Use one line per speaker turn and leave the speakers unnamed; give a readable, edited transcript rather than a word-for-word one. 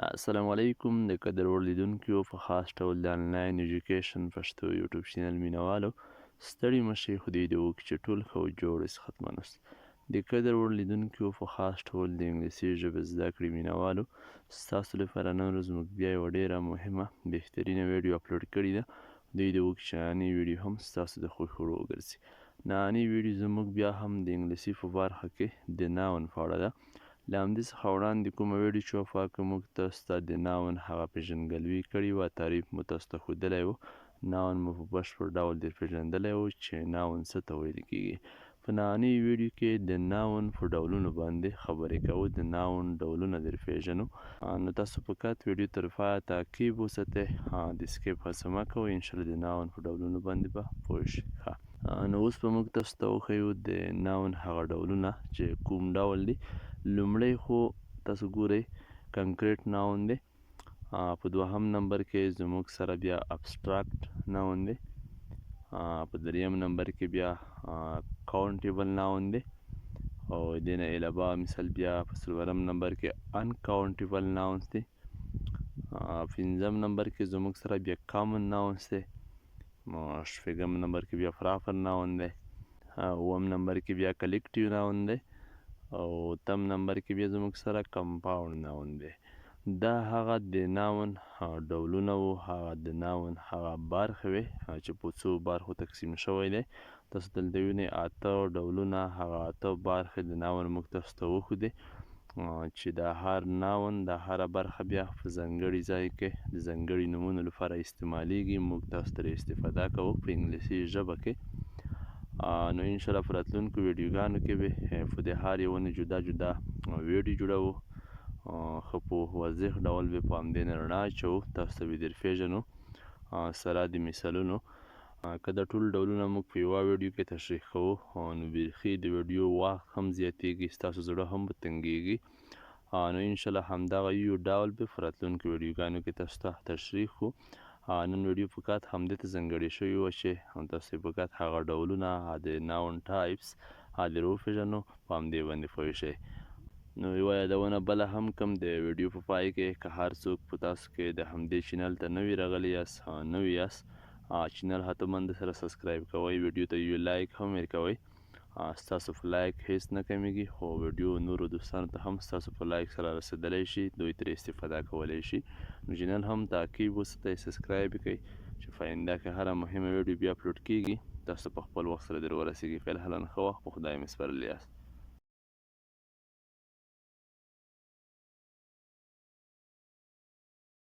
السلام علیکم د قدر وړ لیدونکو په خاص ډول د انلاین ایجوکیشن پښتو یوټیوب چینل مینوالو ستړي مشئ خدای دې وکړي چې ټول ښه او جوړ اوسي ختمه د قدر وړ لیدونکو په خاص ډول د انګلیسي ژبې زده کړې مینوالو ستاسو لپاره نن ورځ موږ بیا یوه ډېره مهمه بهترینه ویډیو اپلوډ کړې ده خدای دې وکړي چې نننۍ ویډیو هم ستاسو د خوښې وړ وګرځي نننۍ ویډیو زموږ بیا هم د انګلیسي په برخه کې د ناون په اړه ده له همدې څخه وړاندې کومه ویډیو چې وه پاکه موږ تاسو ته د ناون هغه پېژندګلوي کړې وه تعریف مو تاسو ته ښودلی و ناون مو په بشپړ ډول در پېژندلی و چې ناون څه ته ویل کېږي په نننۍ ویډیو کې د ناون په ډولونو باندې خبرې کوو د ناون ډولونه در پېژنو نو تاسو فقط ویډیو تر پایه تعقیب وساتئ د سکیپ هڅه مه کوئ انشاءالله د ناون په ډولونو باندې به پوه شئ نو اوس به موږ تاسو ته وښیو د ناون هغه ډولونه چې کوم ډول دي لومړی خو تاسو ګورئ کنکریټ ناون دی په دوهم نمبر کې زموږ سره بیا ابستراکټ ناون دی په دریم نمبر کې بیا کاونټیبل ناون دی او دې نه علاوه مثال بیا په څلورم نمبر کې انکاونټیبل ناونز دی پنځم نمبر کې زموږ سره بیا کامن ناونز دی شپږم نمبر کې بیا پراپر ناون دی اووم نمبر کې بیا کلیکټیو ناون دی او اتم نمبر کې بیا زموږ سره کمپاوند ناون دی دا هغه د ناون ډولونه وو هغه د ناون هغه برخې وې چې په څو برخو تقسیم شوی دی تاسو دلته وینئ اته ډولونه هغه اته برخې د ناون موږ تاسو ته وښودې چې د هر ناون د هره برخه بیا په ځانګړي ځای کې د ځانګړي نومونو لپاره استعمالیږي موږ تاسو ترې استفاده کوو په انګلیسي ژبه کې نو انشاءالله په راتلونکو ویډیوګانو کې به په د هر یو نه جدا جدا ویډیو جوړوو ښه په واضح ډول به په همدې نه رڼا اچوو تاسو ته به در پېژنو سره د مثالونو که دا ټول ډولونه موږ په یوه ویډیو کې تشریح کوو نو بیخي د ویډیو وخت هم زیاتیږي ستاسو زړه هم به تنګیږي نو انشاءالله همدغه یو ډول به په راتلونکو ویډیوګانو کې تاسو ته تشریح کړو نن ویډیو فقط همدې ته ځانګړې شوې وه چې تاسو یې فقط هغه ډولونه د ناون ټایپس در وپېژنو په همدې باندې پوه شئ نو یوه یادونه بله هم کوم د ویډیو په پای کې که هر څوک په تاسو کې د همدې چینل ته نوي راغلي یاست نوي یاست چینل حتما د سره سبسکرایب کوئ ویډیو ته یو لایک هم ورکوئ ستاسو په لایک هیڅ نه کمیږي خو ویډیو نورو دوستانو ته هم ستاسو په لایک سره رسیدلی شي دوی ترې استفاده کولی شي نو چینل هم تعقیب وساتئ سبسکرایب یې کړئ چې په آینده کې هره مهمه ویډیو بیا اپلوډ کیږي تاسو په خپل وخت سره در ورسیږي فی الحال ښه وخت په خدای مې سپارلی یاست